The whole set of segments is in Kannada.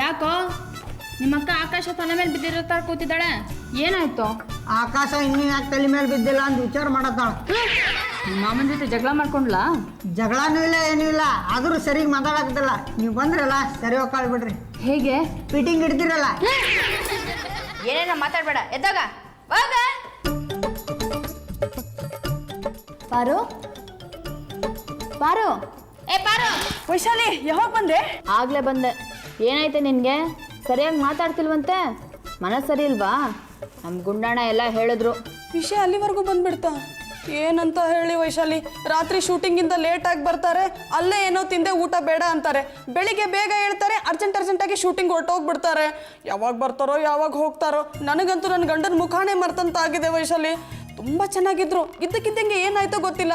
ಯಾಕೋ ನಿಮ್ಮಕ್ಕ ಆಕಾಶ ತಲೆ ಮೇಲೆ ಬಿದ್ದಿರೋ ಕೂತಿದ್ದಾಳೆ, ಏನಾಯ್ತು? ಆಕಾಶ ಇನ್ನೂ ಯಾಕೆ ತಲೆ ಮೇಲೆ ಬಿದ್ದಿಲ್ಲ ಅಂತ ವಿಚಾರ ಮಾಡತ್ತಾಳ. ನಿಮ್ಮ ಮಾಮನ ಜೊತೆ ಜಗಳ ಮಾಡ್ಕೊಂಡ್ಲಾ? ಜಗಳನೂ ಇಲ್ಲ ಏನೂ ಇಲ್ಲ, ಆದರೂ ಸರಿಗೆ ಮಾತಾಡಕ್ತಿಲ್ಲ. ನೀವು ಬಂದ್ರಲ್ಲ ಸರಿ ಹೋಗ್ಕಾಳ್ ಬಿಡ್ರಿ. ಹೇಗೆ ಫಿಟ್ಟಿಂಗ್ ಹಿಡ್ದಿರಲ್ಲ. ಏನೇನ ಮಾತಾಡ್ಬೇಡ, ಎದ್ದಾಗ ಬಾಗ. ಪಾರು ಪಾರು, ಏ ಪಾರು. ವೈಶಾಲಿ ಯಾವಾಗ ಬಂದೆ? ಆಗ್ಲೇ ಬಂದೆ. ಏನಾಯ್ತೆ ನಿನ್ಗೆ? ಸರಿಯಾಗಿ ಮಾತಾಡ್ತಿಲ್ವಂತೆ, ಮನಸ್ಸು ಸರಿ ಇಲ್ವಾ? ನಮ್ಮ ಗುಂಡಣ್ಣ ಎಲ್ಲ ಹೇಳಿದ್ರು. ವಿಷಯ ಅಲ್ಲಿವರೆಗೂ ಬಂದ್ಬಿಡ್ತಾ? ಏನಂತ ಹೇಳಿ ವೈಶಾಲಿ, ರಾತ್ರಿ ಶೂಟಿಂಗಿಂದ ಲೇಟಾಗಿ ಬರ್ತಾರೆ, ಅಲ್ಲೇ ಏನೋ ತಿಂದೆ ಊಟ ಬೇಡ ಅಂತಾರೆ, ಬೆಳಿಗ್ಗೆ ಬೇಗ ಹೇಳ್ತಾರೆ, ಅರ್ಜೆಂಟಾಗಿ ಶೂಟಿಂಗ್ ಹೊರಟೋಗ್ಬಿಡ್ತಾರೆ. ಯಾವಾಗ ಬರ್ತಾರೋ ಯಾವಾಗ ಹೋಗ್ತಾರೋ, ನನಗಂತೂ ನನ್ನ ಗಂಡನ ಮುಖಾನೇ ಮರ್ತಂತ ಆಗಿದೆ ವೈಶಾಲಿ. ತುಂಬ ಚೆನ್ನಾಗಿದ್ರು, ಇದ್ದಕ್ಕಿದ್ದಂಗೆ ಏನಾಯ್ತೋ ಗೊತ್ತಿಲ್ಲ.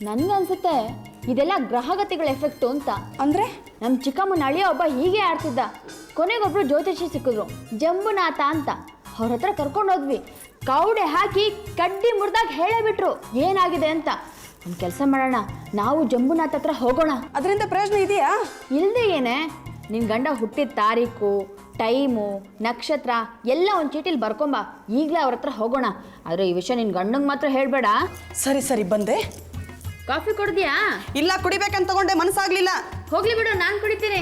ನನ್ಗನ್ಸುತ್ತೆ ಇದೆಲ್ಲ ಗ್ರಹಗತಿಗಳ ಎಫೆಕ್ಟು ಅಂತ. ಅಂದರೆ ನಮ್ಮ ಚಿಕ್ಕಮ್ಮನ ಅಳಿಯ ಒಬ್ಬ ಹೀಗೆ ಆಡ್ತಿದ್ದ. ಕೊನೆಗೊಬ್ರು ಜ್ಯೋತಿಷಿ ಸಿಕ್ಕಿದ್ರು, ಜಂಬುನಾಥ ಅಂತ. ಅವ್ರ ಹತ್ರ ಕರ್ಕೊಂಡು ಹೋದ್ವಿ. ಕೌಡೆ ಹಾಕಿ ಕಡ್ಡಿ ಮುರಿದಾಗ ಹೇಳೇ ಬಿಟ್ರು ಏನಾಗಿದೆ ಅಂತ. ಒಂದು ಕೆಲಸ ಮಾಡೋಣ, ನಾವು ಜಂಬುನಾಥ ಹತ್ರ ಹೋಗೋಣ. ಅದರಿಂದ ಪ್ರಯೋಜನ ಇದೆಯಾ? ಇಲ್ಲದೆ ಏನೇ, ನಿನ್ನ ಗಂಡ ಹುಟ್ಟಿದ ತಾರೀಕು, ಟೈಮು, ನಕ್ಷತ್ರ ಎಲ್ಲ ಒಂದು ಚೀಟಿಲಿ ಬರ್ಕೊಂಬ. ಈಗಲೇ ಅವ್ರ ಹತ್ರ ಹೋಗೋಣ. ಆದರೆ ಈ ವಿಷಯ ನಿನ್ನ ಗಂಡಂಗೆ ಮಾತ್ರ ಹೇಳಬೇಡ. ಸರಿ ಬಂದೆ. ಕಾಫಿ ಕೊಡ್ದ್ಯಾ? ಇಲ್ಲ, ಕುಡಿಬೇಕಂತ ತಗೊಂಡೆ, ಮನಸ್ಸಾಗ್ಲಿಲ್ಲ. ಹೋಗ್ಲಿ ಬಿಡು, ನಾನು ಕುಡಿತೀನಿ.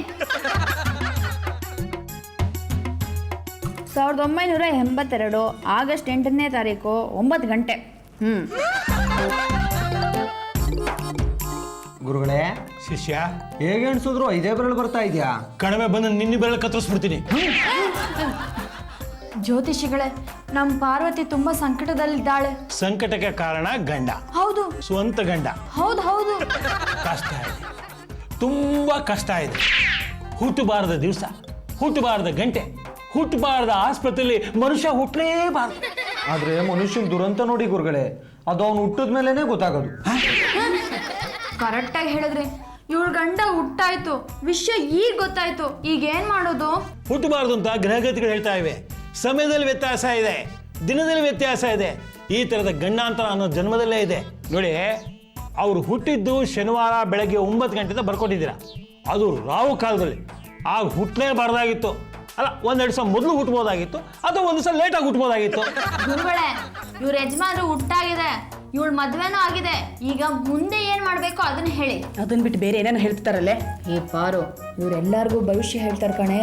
1982 ಆಗಸ್ಟ್ 8ನೇ ತಾರೀಕು 9 ಗಂಟೆ. ಗುರುಗಳೇ, ಶಿಷ್ಯ ಹೇಗೆ ಅನ್ಸಿದ್ರು ಇದೇ ಬೆರಳು ಬರ್ತಾ ಇದೆಯಾ? ಕಡಿಮೆ ಬಂದು ನಿನ್ನ ಬೆರಳು ಕತ್ತರಿಸ್ಬಿಡ್ತೀನಿ. ಜ್ಯೋತಿಷಿಗಳೇ, ನಮ್ಮ ಪಾರ್ವತಿ ತುಂಬಾ ಸಂಕಟದಲ್ಲಿದ್ದಾಳೆ. ಸಂಕಟಕ್ಕೆ ಕಾರಣ ಗಂಡ. ಹೌದು, ಸ್ವಂತ ಗಂಡ. ಹೌದು. ಕಷ್ಟ ಇದೆ, ತುಂಬಾ ಕಷ್ಟ ಇದೆ. ಹುಟ್ಟಬಾರದ ದಿವಸ, ಹುಟ್ಟಬಾರದ ಗಂಟೆ, ಹುಟ್ಟಬಾರದ ಆಸ್ಪತ್ರೆಯಲ್ಲಿ ಮನುಷ್ಯ ಹುಟ್ಟಲೇಬಾರದು. ಆದ್ರೆ ಮನುಷ್ಯನ ದುರಂತ ನೋಡಿ ಗುರುಗಳೇ, ಅದು ಅವನು ಹುಟ್ಟಿದ ಮೇಲೇನೆ ಗೊತ್ತಾಗೋದು. ಕರೆಕ್ಟಾಗಿ ಹೇಳಿದ್ರಿ. ಇವಳ ಗಂಡ ಹುಟ್ಟಾಯ್ತು, ವಿಷಯ ಈಗ ಗೊತ್ತಾಯ್ತು. ಈಗ ಏನ್ ಮಾಡೋದು? ಹುಟ್ಟಬಾರದು ಅಂತ ಗ್ರಹಗತಿಗಳು ಹೇಳ್ತಾ ಇವೆ. ಸಮಯದಲ್ಲಿ ವ್ಯತ್ಯಾಸ ಇದೆ, ದಿನದಲ್ಲಿ ವ್ಯತ್ಯಾಸ ಇದೆ. ಈ ಥರದ ಗಂಡಾಂತರ ಅನ್ನೋ ಜನ್ಮದಲ್ಲೇ ಇದೆ ನೋಡಿ. ಅವರು ಹುಟ್ಟಿದ್ದು ಶನಿವಾರ ಬೆಳಗ್ಗೆ 9 ಗಂಟೆಯಿಂದ ಬರ್ಕೊಟ್ಟಿದ್ದೀರಾ. ಅದು ರಾವು ಕಾಲದಲ್ಲಿ. ಆಗ ಹುಟ್ಟಲೇಬಾರ್ದಾಗಿತ್ತು. ಅಲ್ಲ, 1-2 ದಿವಸ ಮೊದಲು ಹುಟ್ಬೋದಾಗಿತ್ತು, ಅಥವಾ 1 ದಿವಸ ಲೇಟಾಗಿ ಹುಟ್ಬೋದಾಗಿತ್ತು. ಗುರುಗಳೇ, ಇವ್ರ ಯಜಮಾನ್ರು ಹುಟ್ಟಾಗಿದೆ, ಇವಳ ಮದ್ವೆನೂ ಆಗಿದೆ. ಈಗ ಮುಂದೆ ಏನ್ ಮಾಡ್ಬೇಕು ಅದನ್ನ ಹೇಳಿ. ಅದನ್ನ ಬಿಟ್ಟು ಬೇರೆ ಏನೇನು ಹೇಳ್ತಾರಲ್ಲೇ? ಏ ಪಾರು, ಇವರೆಲ್ಲರಿಗೂ ಭವಿಷ್ಯ ಹೇಳ್ತಾರೆ ಕಣೆ.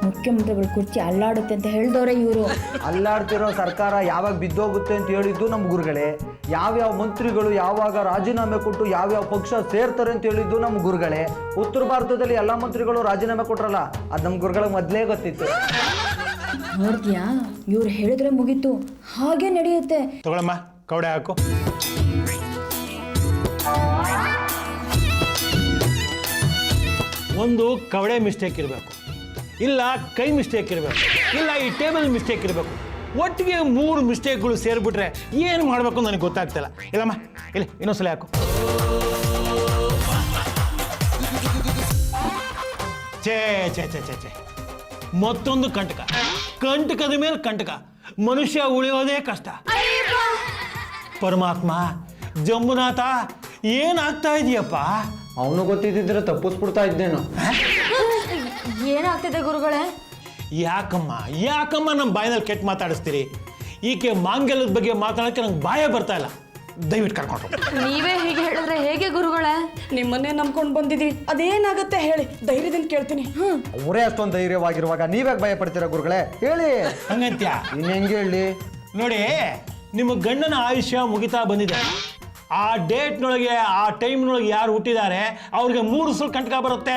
ಮುಖ್ಯಮಂತ್ರಿಗಳ ಕುರ್ಚಿ ಅಲ್ಲಾಡುತ್ತೆ ಅಂತ ಹೇಳ್ದವ್ರೆ ಇವರು. ಅಲ್ಲಾಡ್ತಿರೋ ಸರ್ಕಾರ ಯಾವಾಗ ಬಿದ್ದೋಗುತ್ತೆ ಅಂತ ಹೇಳಿದ್ದು ನಮ್ಮ ಗುರುಗಳೇ. ಯಾವ್ಯಾವ ಮಂತ್ರಿಗಳು ಯಾವಾಗ ರಾಜೀನಾಮೆ ಕೊಟ್ಟು ಯಾವ್ಯಾವ ಪಕ್ಷ ಸೇರ್ತಾರೆ ಅಂತ ಹೇಳಿದ್ದು ನಮ್ಮ ಗುರುಗಳೇ. ಉತ್ತರ ಭಾರತದಲ್ಲಿ ಎಲ್ಲ ಮಂತ್ರಿಗಳು ರಾಜೀನಾಮೆ ಕೊಟ್ರಲ್ಲ, ಅದು ನಮ್ಮ ಗುರುಗಳಿಗೆ ಮೊದಲೇ ಗೊತ್ತಿತ್ತು. ನೋಡ್ತೀಯಾ, ಇವ್ರು ಹೇಳಿದ್ರೆ ಮುಗೀತು, ಹಾಗೆ ನಡೆಯುತ್ತೆ. ತಗೊಳಮ್ಮ, ಕವಡೆ ಹಾಕು. ಒಂದು ಕವಡೆ ಮಿಸ್ಟೇಕ್ ಇರಬೇಕು, ಇಲ್ಲ ಕೈ ಮಿಸ್ಟೇಕ್ ಇರಬೇಕು, ಇಲ್ಲ ಈ ಟೇಬಲ್ ಮಿಸ್ಟೇಕ್ ಇರಬೇಕು. ಒಟ್ಟಿಗೆ 3 ಮಿಸ್ಟೇಕ್ಗಳು ಸೇರಿಬಿಟ್ರೆ ಏನು ಮಾಡಬೇಕು ನನಗೆ ಗೊತ್ತಾಗ್ತಿಲ್ಲ. ಇಲ್ಲಮ್ಮ, ಇಲ್ಲ ಇನ್ನೊಂದ್ಸಲ ಹಾಕು. ಛೇ ಛೇ ಛೇ ಛೇ ಛೇ, ಮತ್ತೊಂದು ಕಂಟಕ, ಕಂಟಕದ ಮೇಲೆ ಕಂಟಕ. ಮನುಷ್ಯ ಉಳಿಯೋದೇ ಕಷ್ಟ. ಪರಮಾತ್ಮ, ಜಂಬುನಾಥ, ಏನಾಗ್ತಾ ಇದೆಯಪ್ಪ? ಅವನು ಗೊತ್ತಿದ್ದಿದ್ರೆ ತಪ್ಪಿಸ್ಬಿಡ್ತಾ ಇದ್ದೇನು. ಏನಾಗ್ತಿದೆ ಗುರುಗಳೇ? ಯಾಕಮ್ಮ ನಮ್ಮ ಬಾಯಿನಲ್ಲಿ ಕೆಟ್ಟ ಮಾತಾಡಿಸ್ತೀರಿ? ಈಕೆ ಮಾಂಗಲ್ಯದ ಬಗ್ಗೆ ಮಾತಾಡೋಕ್ಕೆ ನಂಗೆ ಬಾಯೇ ಬರ್ತಾ ಇಲ್ಲ. ದಯವಿಟ್ಟು ಕರ್ಕೊಂಡು. ನೀವೇ ಹೀಗೆ ಹೇಳಿದ್ರೆ ಹೇಗೆ ಗುರುಗಳೇ? ನಿಮ್ಮನ್ನೇ ನಂಬ್ಕೊಂಡು ಬಂದಿದ್ವಿ, ಅದೇನಾಗುತ್ತೆ ಹೇಳಿ, ಧೈರ್ಯದಿಂದ ಕೇಳ್ತೀನಿ. ಅವರೇ ಅಷ್ಟೊಂದು ಧೈರ್ಯವಾಗಿರುವಾಗ ನೀವ್ಯಾಕೆ ಭಯ ಪಡ್ತೀರಾ ಗುರುಗಳೇ? ಹೇಳಿ. ಹಂಗಂತ್ಯ? ಇನ್ನು ಹೆಂಗೆ ಹೇಳಿ ನೋಡಿ, ನಿಮ್ಮ ಗಂಡನ ಆಯುಷ್ಯ ಮುಗಿತಾ ಬಂದಿದೆ. ಆ ಡೇಟ್ನೊಳಗೆ, ಆ ಟೈಮ್ನೊಳಗೆ ಯಾರು ಹುಟ್ಟಿದ್ದಾರೆ ಅವ್ರಿಗೆ 3 ಸಲ ಕಂಟಕ ಬರುತ್ತೆ.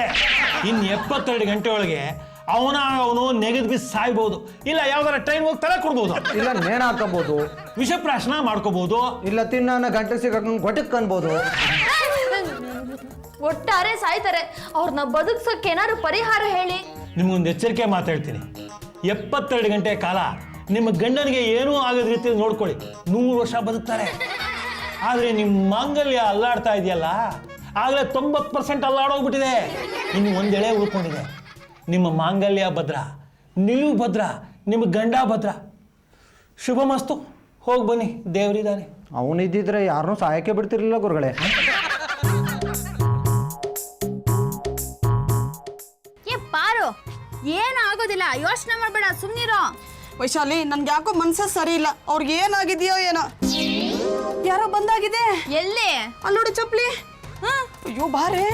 ಇನ್ನು 72 ಗಂಟೆ ಒಳಗೆ ಅವನು ನೆಗೆದು ಬಿಸಿ ಸಾಯ್ಬೋದು, ಇಲ್ಲ ಯಾವ್ದಾರ ಟ್ರೈನ್ ಹೋಗಿ ತಲೆ ಕೊಡ್ಬೋದು, ಇಲ್ಲ ನೇಣು ಹಾಕಬಹುದು, ವಿಷಪ್ರಾಶನ ಮಾಡ್ಕೋಬಹುದು, ಇಲ್ಲ ತಿನ್ನ ಗಂಟೆ ಸಿಗಕ್ಕೆ ಗೊಟ್ಟಕ್ಕೆ ಅನ್ಬೋದು. ಒಟ್ಟಾರೆ ಸಾಯ್ತಾರೆ. ಅವ್ರನ್ನ ಬದುಕ್ಸಕ್ಕೆ ಏನಾದ್ರು ಪರಿಹಾರ ಹೇಳಿ. ನಿಮ್ಗೊಂದು ಎಚ್ಚರಿಕೆ ಮಾತಾಡ್ತೀನಿ. 72 ಗಂಟೆ ಕಾಲ ನಿಮ್ಮ ಗಂಡನಿಗೆ ಏನೂ ಆಗದ ರೀತಿಯಲ್ಲಿ ನೋಡ್ಕೊಳ್ಳಿ, 100 ವರ್ಷ ಬದುಕ್ತಾರೆ. ಆದರೆ ನಿಮ್ಮ ಮಾಂಗಲ್ಯ ಅಲ್ಲಾಡ್ತಾ ಇದೆಯಲ್ಲ, ಆಗಲೇ 90% ಅಲ್ಲಾಡೋಗ್ಬಿಟ್ಟಿದೆ. ಇನ್ನು ಒಂದೆಳೆ ಉಳ್ಕೊಂಡಿದೆ. ನಿಮ್ಮ ಮಾಂಗಲ್ಯ ಭದ್ರ, ನೀವು ಭದ್ರ, ನಿಮ್ಮ ಗಂಡ ಭದ್ರ. ಶುಭ ಮಸ್ತು. ಹೋಗಿ ಬನ್ನಿ, ದೇವರಿದ್ದಾನೆ. ಅವನಿದ್ದಿದ್ರೆ ಯಾರನ್ನೂ ಸಹಾಯಕ್ಕೆ ಬಿಡ್ತಿರ್ಲಿಲ್ಲ ಗುರುಗಳೇ. ಏನು ಆಗೋದಿಲ್ಲ, ಯೋಚನೆ ಮಾಡಬೇಡ, ಸುಮ್ಮನಿರೋ. ವೈಶಾಲಿ ನನ್ಗೆ ಯಾಕೋ ಮನ್ಸೇ ಸರಿ ಇಲ್ಲ. ಅವ್ರಿಗೆ ಏನಾಗಿದೆಯೋ ಏನೋ. ಯಾರೋ ಬಂದಾಗಿದೆ. ಎಲ್ಲಿ? ಅಲ್ಲಿ ನೋಡಿ ಚಪ್ಲಿ. ಅಯ್ಯೋ ಬಾರೆ.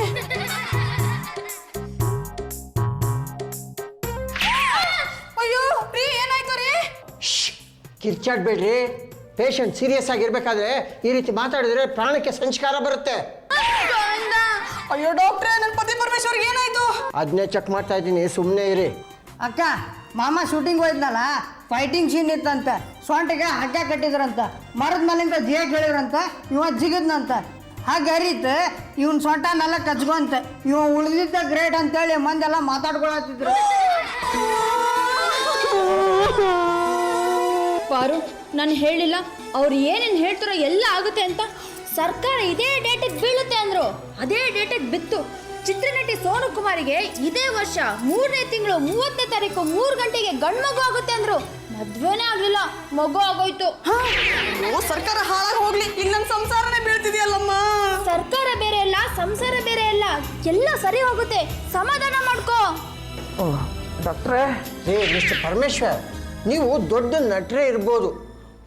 ಅಯ್ಯೋ ರೀ, ಏನಾಯ್ತು ರೀ? ಕಿರ್ಚಾಡ್ಬೇಡ್ರಿ. ಪೇಷಂಟ್ ಸೀರಿಯಸ್ ಆಗಿರ್ಬೇಕಾದ್ರೆ ಈ ರೀತಿ ಮಾತಾಡಿದ್ರೆ ಪ್ರಾಣಕ್ಕೆ ಸಂಸ್ಕಾರ ಬರುತ್ತೆ. ಅಯ್ಯೋ ಡಾಕ್ಟ್ರೇ, ನನ್ನ ಪತಿ ಪರಮೇಶ್ವರ್ಗೆ ಏನಾಯ್ತು? ಅದನ್ನೇ ಚೆಕ್ ಮಾಡ್ತಾ ಇದ್ದೀನಿ, ಸುಮ್ಮನೆ ಇರಿ. ಅಕ್ಕ, ಮಾಮ ಶೂಟಿಂಗ್ ಹೋಯ್ತನಲ್ಲ, ಫೈಟಿಂಗ್ ಸೀನ್ ಇತ್ತಂತ. ಸೊಂಟಿಗೆ ಹಗ್ಗ ಕಟ್ಟಿದ್ರಂತ, ಮರದ ಮೇಲಿಂದ ಜಿಯಾಗಿ ಹೇಳಿದ್ರಂತ, ಇವ ಜಿಗದ್ನಂತ. ಹಾಗೆ ಹರಿತು ಇವನ್ ಸೊಂಟನೆಲ್ಲ ಕಚ್ಕೊಂತ. ಇವ ಉಳಿದಿದ್ದ ಗ್ರೇಟ್ ಅಂತೇಳಿ ಮಂದೆಲ್ಲ ಮಾತಾಡ್ಕೊಳತ್ತಿದ್ರು. ಪಾರು, ನಾನು ಹೇಳಿಲ್ಲ ಅವ್ರು ಏನೇನು ಹೇಳ್ತಾರೋ ಎಲ್ಲ ಆಗುತ್ತೆ ಅಂತ. ಸರ್ಕಾರ ಇದೇ ಡೇಟಿಗೆ ಬೀಳುತ್ತೆ ಅಂದ್ರು, ಅದೇ ಡೇಟಿಗೆ ಬಿತ್ತು. ಚಿತ್ರನಟಿ ಸೋನು ಕುಮಾರಿಗೆ ಇದೇ ವರ್ಷ 3ನೇ ತಿಂಗಳು 30ನೇ ತಾರೀಕು 3 ಗಂಟೆಗೆ ಗಂಡು ಮಗು ಆಗುತ್ತೆ ಅಂದ್ರು. ಮದ್ವೆನೇ ಆಗಲಿಲ್ಲ, ಮಗು ಆಗೋಯ್ತು. ಅಯ್ಯೋ ಸರ್ಕಾರ ಹಾಳಾಗಿ ಹೋಗ್ಲಿ, ಈಗ ನನ್ನ ಸಂಸಾರನೇ ಬೀಳ್ತಿದೆಯಲ್ಲಮ್ಮ. ಸರ್ಕಾರ ಬೇರೆ ಅಲ್ಲ, ಸಂಸಾರ ಬೇರೆ ಅಲ್ಲ, ಎಲ್ಲ ಸರಿ ಹೋಗುತ್ತೆ, ಸಮಾಧಾನ ಮಾಡ್ಕೋ. ಡಾಕ್ಟ್ರೇ, ಮಿಸ್ಟರ್ ಪರಮೇಶ್ವರ್, ನೀವು ದೊಡ್ಡ ನಟರೇ ಇರ್ಬೋದು,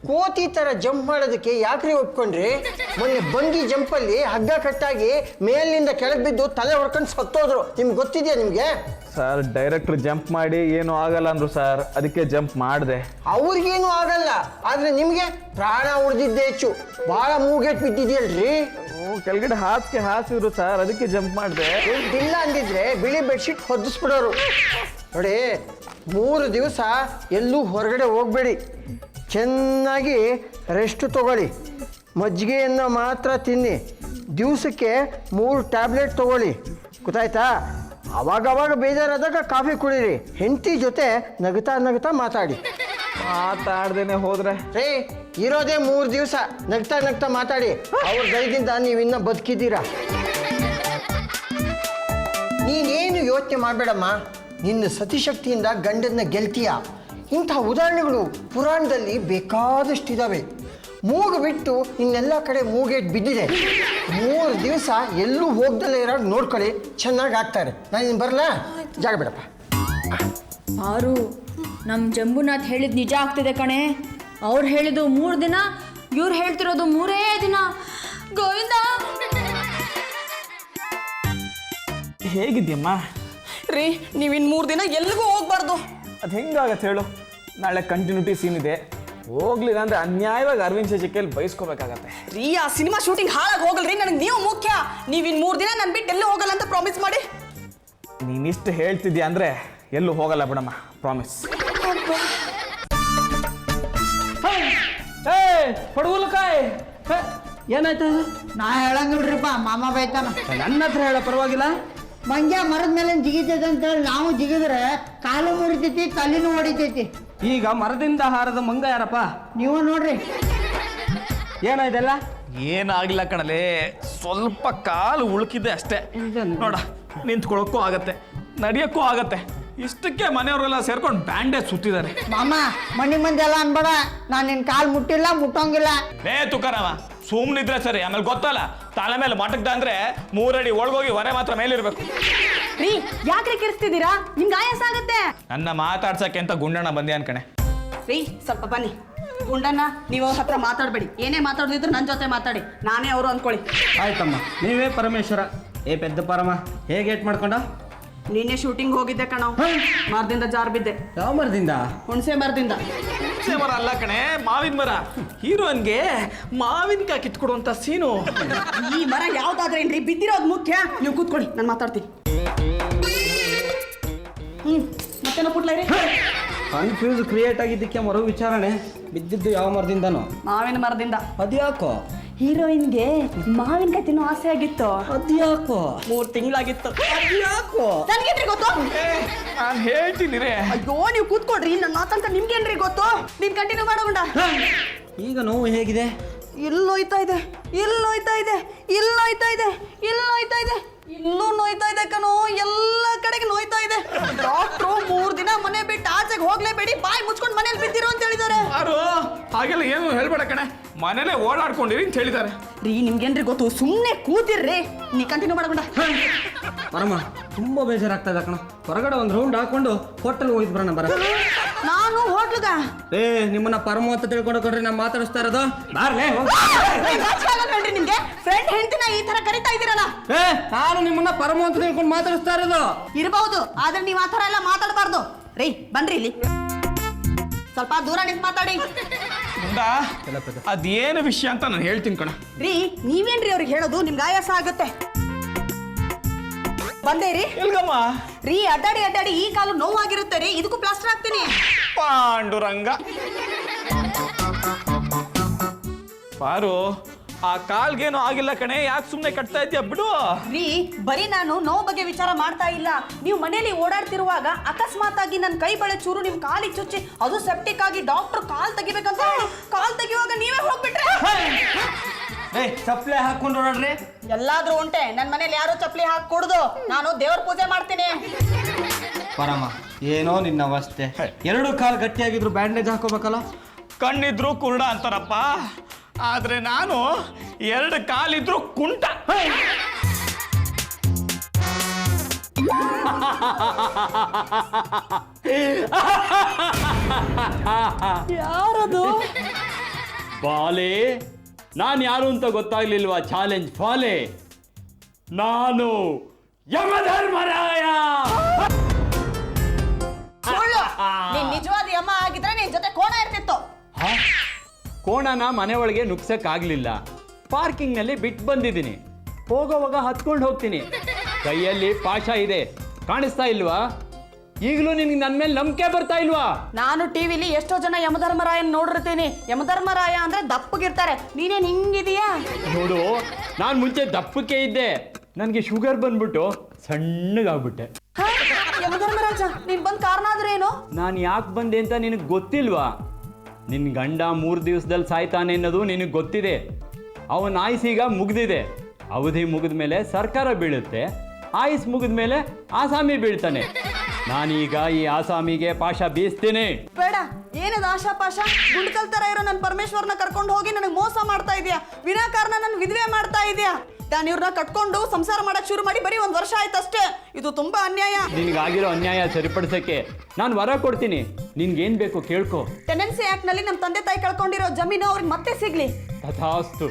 ಕೋತಿ ಥರ ಜಂಪ್ ಮಾಡೋದಕ್ಕೆ ಯಾಕ್ರಿ ಒಪ್ಕೊಂಡ್ರಿ? ಮೊನ್ನೆ ಬಂಗಿ ಜಂಪಲ್ಲಿ ಹಗ್ಗ ಕಟ್ಟಾಗಿ ಮೇಲಿನಿಂದ ಕೆಳಗೆ ಬಿದ್ದು ತಲೆ ಹೊಡ್ಕೊಂಡು ಸತ್ತೋದ್ರು. ನಿಮ್ಗೆ ಗೊತ್ತಿದೆಯಾ ನಿಮಗೆ? ಸರ್, ಡೈರೆಕ್ಟ್ರ್ ಜಂಪ್ ಮಾಡಿ ಏನೂ ಆಗಲ್ಲ ಅಂದ್ರು ಸರ್, ಅದಕ್ಕೆ ಜಂಪ್ ಮಾಡಿದೆ. ಅವ್ರಿಗೇನು ಆಗಲ್ಲ, ಆದರೆ ನಿಮಗೆ ಪ್ರಾಣ ಉಳಿದಿದ್ದೆ ಹೆಚ್ಚು. ಭಾಳ ಮೂಗೇಟ್ ಬಿದ್ದಿದೆಯಲ್ರಿ. ಕೆಳಗಡೆ ಹಾಸಿದ್ರು ಸರ್, ಅದಕ್ಕೆ ಜಂಪ್ ಮಾಡಿದೆ. ಇಲ್ಲ ಅಂದಿದ್ರೆ ಬಿಳಿ ಬೆಡ್ಶೀಟ್ ಹೊದಿಸ್ಬಿಡೋರು. ನೋಡಿ, 3 ದಿವಸ ಎಲ್ಲೂ ಹೊರಗಡೆ ಹೋಗಬೇಡಿ, ಚೆನ್ನಾಗಿ ರೆಸ್ಟ್ ತಗೊಳ್ಳಿ, ಮಜ್ಜಿಗೆಯನ್ನು ಮಾತ್ರ ತಿನ್ನಿ, ದಿವಸಕ್ಕೆ 3 ಟ್ಯಾಬ್ಲೆಟ್ ತಗೊಳ್ಳಿ, ಗೊತ್ತಾಯ್ತಾ? ಅವಾಗವಾಗ ಬೇಜಾರಾದಾಗ ಕಾಫಿ ಕುಡೀರಿ, ಹೆಂಡತಿ ಜೊತೆ ನಗ್ತಾ ನಗ್ತಾ ಮಾತಾಡಿ. ಮಾತಾಡ್ದೇನೆ ಹೋದ್ರೆ ರೇ, ಇರೋದೇ 3 ದಿವಸ, ನಗ್ತಾ ನಗ್ತಾ ಮಾತಾಡಿ. ಅವ್ರ ದಯದಿಂದ ನೀವಿನ್ನ ಬದುಕಿದ್ದೀರಾ. ನೀನೇನು ಯೋಚನೆ ಮಾಡಬೇಡಮ್ಮ, ನಿನ್ನ ಸತಿಶಕ್ತಿಯಿಂದ ಗಂಡನ್ನ ಗೆಲ್ತೀಯ. ಇಂಥ ಉದಾಹರಣೆಗಳು ಪುರಾಣದಲ್ಲಿ ಬೇಕಾದಷ್ಟಿದ್ದಾವೆ. ಮೂಗು ಬಿಟ್ಟು ಇನ್ನೆಲ್ಲ ಕಡೆ ಮೂಗೇಟ್ ಬಿದ್ದಿದೆ. 3 ದಿವಸ ಎಲ್ಲೂ ಹೋಗ್ದಲ್ಲೇ ಇರೋ ನೋಡ್ಕೊಳ್ಳಿ, ಚೆನ್ನಾಗಿ ಆಗ್ತಾರೆ. ನಾನು ಇನ್ನು ಬರಲಾ? ಜಾಗ ಬಿಡಪ್ಪ. ಪಾರು, ನಮ್ಮ ಜಂಬುನಾಥ್ ಹೇಳಿದ್ ನಿಜ ಆಗ್ತಿದೆ ಕಣೆ. ಅವ್ರು ಹೇಳಿದ್ದು 3 ದಿನ, ಇವ್ರು ಹೇಳ್ತಿರೋದು 3 ದಿನ. ಗೋವಿಂದ, ಹೇಗಿದ್ಯಮ್ಮ? ರೀ, ನೀವಿನ್ 3 ದಿನ ಎಲ್ಲಿಗೂ ಹೋಗ್ಬಾರ್ದು. ಅದು ಹೆಂಗಾಗತ್ತೆ ಹೇಳು? ನಾಳೆ ಕಂಟಿನ್ಯೂಟಿ ಸೀನ್ ಇದೆ, ಹೋಗ್ಲಿಲ್ಲ ಅಂದ್ರೆ ಅನ್ಯಾಯವಾಗಿ ಅರವಿಂದ್ ಶಶಿಕೇಲಿ ಬಯಸ್ಕೋಬೇಕಾಗತ್ತೆ. ರೀ, ಆ ಸಿನಿಮಾ ಶೂಟಿಂಗ್ ಹಾಳಾಗಿ ಹೋಗಲ್ರಿ, ನನಗೆ ನೀವು ಮುಖ್ಯ. ನೀವಿನ್ 3 ದಿನ ನಾನು ಬಿಟ್ಟು ಎಲ್ಲೂ ಹೋಗಲ್ಲ ಅಂತ ಪ್ರಾಮಿಸ್ ಮಾಡಿ. ನೀನಿಷ್ಟು ಹೇಳ್ತಿದ್ಯಾ ಅಂದ್ರೆ ಎಲ್ಲೂ ಹೋಗಲ್ಲ ಬಿಡಮ್ಮ, ಪ್ರಾಮಿಸ್. ಪಡುವಲಕಾಯಿ ಏನಾಯ್ತು? ನಾ ಹೇಳಂಗಿಲ್ರಿಪ್ಪ, ಮಾಮ ಬೈತಾನ. ನನ್ನ ಹತ್ರ ಹೇಳ ಪರವಾಗಿಲ್ಲ. ಮಂಗ್ಯ ಮರದ ಮೇಲೆ ಜಿಗಿತೈತೆ ಅಂತೇಳಿ ನಾವು ಜಿಗಿದ್ರೆ ಕಾಲು ಮುರಿತೈತಿ, ತಲೆನೂ ಹೊಡಿತೈತಿ. ಈಗ ಮರದಿಂದ ಹಾರದ ಮಂಗ ಯಾರಪ್ಪ? ನೀವು ನೋಡ್ರಿ. ಏನಾಯ್ತಲ್ಲ? ಏನಾಗಿಲ್ಲ ಕಣಲೆ, ಸ್ವಲ್ಪ ಕಾಲು ಉಳುಕಿದೆ ಅಷ್ಟೇ. ನೋಡ, ನಿಂತ್ಕೊಳ್ಳೋಕ್ಕೂ ಆಗತ್ತೆ, ನಡೆಯೋಕ್ಕೂ ಆಗತ್ತೆ. ಇಷ್ಟಕ್ಕೆ ಮನೆಯವರೆಲ್ಲ ಸೇರ್ಕೊಂಡು ಬ್ಯಾಂಡೇಜ್ ಸುತ್ತಿದ್ದಾರೆ. ಮಾಮ, ಮನಿ ಮಂದಿ ಎಲ್ಲ ಅನ್ಬೇಡ, ನಾನು ನಿನ್ನ ಕಾಲು ಮುಟ್ಟಿಲ್ಲ, ಮುಟ್ಟೋಂಗಿಲ್ಲ. ಲೇ ತುಕಾರವ, ಸುಮ್ಮನಿದ್ರೆ ಸರಿ. ಆಮೇಲೆ ಗೊತ್ತಲ್ಲ, ತಲೆ ಮೇಲೆ ಮಟಕ್ದ ಅಂದ್ರೆ 3 ಅಡಿ ಒಳಗೋಗಿ ಹೊರೆ ಮಾತ್ರ ಮೇಲಿರ್ಬೇಕು. ರೀ, ಯಾಕ್ರಿ ಕಿರಿಸ್ತಿದ್ದೀರಾ? ನಿಮ್ಗೆ ಆಯಾಸ ಆಗತ್ತೆ. ನನ್ನ ಮಾತಾಡ್ಸಕ್ಕೆ ಅಂತ ಗುಂಡಣ್ಣ ಬಂದೆ ಅನ್ಕಣೆ. ರೀ, ಸ್ವಲ್ಪ ಬನ್ನಿ. ಗುಂಡಣ್ಣ, ನೀವು ಅವ್ರ ಹತ್ರ ಮಾತಾಡಬೇಡಿ. ಏನೇ ಮಾತಾಡಿದ್ರು ನನ್ನ ಜೊತೆ ಮಾತಾಡಿ, ನಾನೇ ಅವರು ಅನ್ಕೊಳ್ಳಿ. ಆಯ್ತಮ್ಮ, ನೀವೇ ಪರಮೇಶ್ವರ. ಏ ಪೆದ್ದ ಪರಮ, ಹೇಗೆ ಏಟ್ ಮಾಡ್ಕೊಂಡ? ನೀನೇ ಶೂಟಿಂಗ್ ಹೋಗಿದ್ದೆ ಕಣ, ಮರದಿಂದ ಜಾರ್ ಬಿದ್ದೆ. ಯಾವ ಮರದಿಂದ? ಹುಣಸೆ ಮರದಿಂದ. ಹುಣಸೆ ಮರ ಅಲ್ಲ ಕಣೆ, ಮಾವಿನ ಮರ. ಹೀರೋನ್ಗೆ ಮಾವಿನಕಾಯಿ ಕಿತ್ಕೊಡುವಂತ ಸೀನು. ಈ ಮರ ಯಾವ್ದಾದ್ರೇನ್ರಿ, ಬಿದ್ದಿರೋದು ಮುಖ್ಯ. ನೀವು ಕೂತ್ಕೊಳ್ಳಿ, ನಾನು ಮಾತಾಡ್ತೀನಿ. ಮತ್ತೇನೋ ಪುಟ್ಲ ರೀ? ಕನ್ಫ್ಯೂಸ್ ಕ್ರಿಯೇಟ್ ಆಗಿದ್ದಕ್ಕೆ ಮರು ವಿಚಾರಣೆ. ಬಿದ್ದಿದ್ದು ಯಾವ ಮರದಿಂದನೋ? ಮಾವಿನ ಮರದಿಂದ. ಅದ್ಯಾಕೋ? ಹೀರೋಯಿನ್ಗೆ ಮಾವಿನಕಾಯಿ ತಿನ್ನೋ ಆಸೆ ಆಗಿತ್ತು. ಅದ್ಯಾಕೋ? 3 ತಿಂಗಳಾಗಿತ್ತು. ಅದ್ಯಾಕೋ? ನನ್ಗೇನ್ರಿ ಗೊತ್ತು? ನಾನು ಹೇಳ್ತೀನಿ ರೇ. ಅಯ್ಯೋ, ನೀವು ಕೂತ್ಕೊಡ್ರಿ, ನನ್ನ ಮಾತಂತ ನಿಮ್ಗೇನ್ರಿ ಗೊತ್ತು? ನೀನ್ ಕಂಟಿನ್ಯೂ ಮಾಡೋಣ. ಈಗ ನೋವು ಹೇಗಿದೆ? ಎಲ್ಲೋಯ್ತಾ ಇದೆ, ಎಲ್ಲೋಯ್ತಾ ಇದೆ, ಎಲ್ಲೋಯ್ತಾ ಇದೆ, ಎಲ್ಲೋಯ್ತಾ ಇದೆ, ಇನ್ನೂ ನೋಯ್ತಾ ಇದೆ ಕಣೋ. ಎಲ್ಲ ಕಡೆಗೆ ನೋಯ್ತಾ ಇದೆ. ಡಾಕ್ಟ್ರು 3 ದಿನ ಮನೆ ಬಿಟ್ಟು ಆಚೆಗೆ ಹೋಗ್ಲೇಬೇಡಿ, ಬಾಯಿ ಮುಚ್ಕೊಂಡು ಮನೇಲಿ ಬಿದ್ದಿರೋ ಅಂತ ಹೇಳಿದ್ದಾರೆ. ಯಾರು ಹಾಗೆಲ್ಲ ಏನು ಹೇಳ್ಬೇಡ ಕಣೆ. ಮನೇಲೆ ಓಡಾಡ್ಕೊಂಡಿರಿ ಅಂತ ಹೇಳಿದ್ದಾರೆ. ರೀ ನಿಮ್ಗೇನ್ರಿ ಗೊತ್ತು, ಸುಮ್ಮನೆ ಕೂತಿರ್ರಿ. ನೀ ಕಂಟಿನ್ಯೂ ಮಾಡಕೊಂಡ. ಬರಮ್ಮ, ತುಂಬ ಬೇಜಾರಾಗ್ತದೆ ಕಣ. ಹೊರಗಡೆ ಒಂದು ರೌಂಡ್ ಹಾಕೊಂಡು ಹೋಟೆಲ್ ಹೋಗಿದ್ ಬರೋಣ ಬರ. ನಾನು ಹೋಟ್ಲುಗ ನಿಮ್ಮನ್ನ ಪರಮ ಅಂತ ತಿಳ್ಕೊಂಡು ಕೊಡ್ರಿ ನಾ ಮಾತಾಡಿಸ್ತಾ ಇರೋದು. ಬಾರ್ಲೇ ನೋಡ್ರಿ ನಿಮ್ಗೆ ಫ್ರೆಂಡ್ ಹೆಂಡತಿನ ಈ ತರ ಕರಿತಾ ಇದೀರಲ್ಲ. ನಾನು ನಿಮ್ಮನ್ನ ಪರಮ ಅಂತ ತಿಳ್ಕೊಂಡು ಮಾತಾಡಿಸ್ತಾ ಇರೋದು. ಇರಬಹುದು, ಆದ್ರೆ ನೀವ್ ಆ ತರ ಎಲ್ಲ ಮಾತಾಡಬಾರ್ದು. ರೀ ಬನ್ರಿ ಇಲ್ಲಿ, ಸ್ವಲ್ಪ ದೂರ ನಿಂತು ಮಾತಾಡಿ. ಅದೇನು ವಿಷಯ ಅಂತ ನಾನು ಹೇಳ್ತೀನಿ ಕಣ. ರೀ ನೀವೇನ್ರಿ ಅವ್ರಿಗೆ ಹೇಳೋದು? ನಿಮ್ಗೆ ಆಯಾಸ ಆಗುತ್ತೆ. ಬಂದೇ ರೀ. ಇಲ್ಗಮ್ಮ ರೀ ಅಡ್ಡಾಡಿ ಅಡ್ಡಾಡಿ ಈ ಕಾಲು ನೋವಾಗಿರುತ್ತೆ ರೀ, ಇದಕ್ಕೂ ಪ್ಲಾಸ್ಟರ್ ಹಾಕ್ತೀನಿ. ಪಾಂಡುರಂಗ ಪಾರು, ಆ ಕಾಲ್ಗೇನು ಆಗಿಲ್ಲ ಕಣೆ, ಯಾಕೆ ಸುಮ್ಮನೆ ಕಟ್ತಾ ಇದ್ಯಾ? ಬಿಡು. ರೀ ಬರೀ ನಾನು ನೋವು ಬಗ್ಗೆ ವಿಚಾರ ಮಾಡ್ತಾ ಇಲ್ಲ. ನೀವು ಮನೇಲಿ ಓಡಾಡ್ತಿರುವಾಗ ಅಕಸ್ಮಾತ್ ಆಗಿ ನನ್ನ ಕೈ ಬಳೆ ಚೂರು ನಿಮ್ ಕಾಲಿಗೆ ಚುಚ್ಚಿ ಅದು ಸೆಪ್ಟಿಕ್ ಆಗಿ ಡಾಕ್ಟರ್ ಕಾಲ್ ತೆಗಿಬೇಕಂತ ಕಾಲ್ ತೆಗಿಯುವಾಗ ನೀವೇ ಹೋಗ್ಬಿಟ್ರೆ ಚಪ್ಪಲೆ ಹಾಕೊಂಡು ಓಡಾಡ್ರಿ. ಎಲ್ಲಾದ್ರೂ ಉಂಟೆ, ನನ್ನ ಮನೇಲಿ ಯಾರು ಚಪ್ಪಲಿ ಹಾಕಿ ಕೊಡುದು. ನಾನು ದೇವ್ರ ಪೂಜೆ ಮಾಡ್ತೀನಿ. ಪರಮ, ಏನೋ ನಿನ್ನ ಅವಸ್ಥೆ. 2 ಕಾಲು ಗಟ್ಟಿಯಾಗಿದ್ರು ಬ್ಯಾಂಡೇಜ್ ಹಾಕೋಬೇಕಲ್ಲ. ಕಣ್ಣಿದ್ರು ಕುರುಡ ಅಂತಾರಪ್ಪ, ಆದ್ರೆ ನಾನು 2 ಕಾಲಿದ್ರು ಕುಂಟ. ಯಾರದು? ಬಾಲೆ, ನಾನು ಯಾರು ಅಂತ ಗೊತ್ತಾಗ್ಲಿಲ್ವಾ? ಚಾಲೆಂಜ್ ಫಾಲೆ, ನಾನು ಯಮಧರ್ಮರಾಯ. ನೀನ್ ನಿಜವಾದ ಯಮ ಆಗಿದ್ರೆ ನಿನ್ ಜೊತೆ ಕೋಣ ಇರ್ತಿತ್ತು. ಕೋಣನ ಮನೆ ಒಳಗೆ ನುಗ್ಸಕ್ಕಾಗ್ಲಿಲ್ಲ, ಪಾರ್ಕಿಂಗ್ ನಲ್ಲಿ ಬಿಟ್ಟು ಬಂದಿದ್ದೀನಿ. ಹೋಗೋವಾಗ ಹತ್ಕೊಂಡು ಹೋಗ್ತೀನಿ. ಕೈಯಲ್ಲಿ ಪಾಶ ಇದೆ, ಕಾಣಿಸ್ತಾ ಇಲ್ವಾ? ಈಗಲೂ ನಿನ್ಗೆ ನನ್ನ ಮೇಲೆ ನಂಬಿಕೆ ಬರ್ತಾ ಇಲ್ವಾ? ನಾನು ಟಿವಿಲಿ ಎಷ್ಟೋ ಜನ ಯಮಧರ್ಮರಾಯನ್ ನೋಡಿರ್ತೀನಿ. ಯಮಧರ್ಮರಾಯ ಅಂದ್ರೆ ದಪ್ಪಗಿರ್ತಾರೆ, ನೀನೇನ್ ಹಿಂಗಿದೀಯಾ? ನೋಡು, ನಾನು ಮುಂಚೆ ದಪ್ಪಕ್ಕೆ ಇದ್ದೆ, ನನಗೆ ಶುಗರ್ ಬಂದ್ಬಿಟ್ಟು ಸಣ್ಣಗಾಗ್ಬಿಟ್ಟೆ. ಯಮಧರ್ಮರಾಜ, ನೀನ್ ಬಂದ್ ಕಾರಣ ಆದ್ರೆ ಏನು? ನಾನು ಯಾಕೆ ಬಂದೆ ಅಂತ ನಿನಗೆ ಗೊತ್ತಿಲ್ವಾ? ನಿನ್ನ ಗಂಡ 3 ದಿವಸದಲ್ಲಿ ಸಾಯ್ತಾನೆ ಅನ್ನೋದು ನಿನಗೆ ಗೊತ್ತಿದೆ. ಅವನ ಆಯುಸೀಗ ಮುಗ್ದಿದೆ. ಅವಧಿ ಮುಗಿದ ಮೇಲೆ ಸರ್ಕಾರ ಬೀಳುತ್ತೆ, ಆಯುಸ್ ಮುಗಿದ ಮೇಲೆ ಆಸಾಮಿ ಬೀಳ್ತಾನೆ. ನಾನೀಗ ಈ ಆಸಾಮಿಗೆ ಪಾಶ ಬೀಸ್ತೀನಿ. ಬೇಡ, ಏನದು ಆಶಾ ಪಾಶ? ಗುಂಡ್ಕಲ್ ತರ ಇರೋ ನನ್ನ ಪರಮೇಶ್ವರ್ನ ಕರ್ಕೊಂಡು ಹೋಗಿ ನನಗೆ ಮೋಸ ಮಾಡ್ತಾ ಇದೀಯಾ. ವಿನಾಕಾರಣ ನನ್ನ ವಿಧವೆ ಮಾಡ್ತಾ ಇದೀಯಾ. ನಾನು ಇವ್ರನ್ನ ಕಟ್ಕೊಂಡು ಸಂಸಾರ ಮಾಡಕ್ ಶುರು ಮಾಡಿ ಬರೀ 1 ವರ್ಷ ಆಯ್ತಷ್ಟೇ. ಇದು ತುಂಬಾ ಅನ್ಯಾಯ. ನಿನಗಾಗಿರೋ ಅನ್ಯಾಯ ಸರಿಪಡಿಸಕ್ಕೆ ನಾನು ವರ ಕೊಡ್ತೀನಿ. ನಿನ್ಗೇನ್ ಬೇಕು ಕೇಳ್ಕೊ. ಟೆನೆನ್ಸಿ ಆಕ್ಟ್ ನಲ್ಲಿ ನಮ್ಮ ತಂದೆ ತಾಯಿ ಕಳ್ಕೊಂಡಿರೋ ಜಮೀನು ಅವ್ರಿಗೆ ಮತ್ತೆ ಸಿಗ್ಲಿ. ತಥಾಸ್ತು.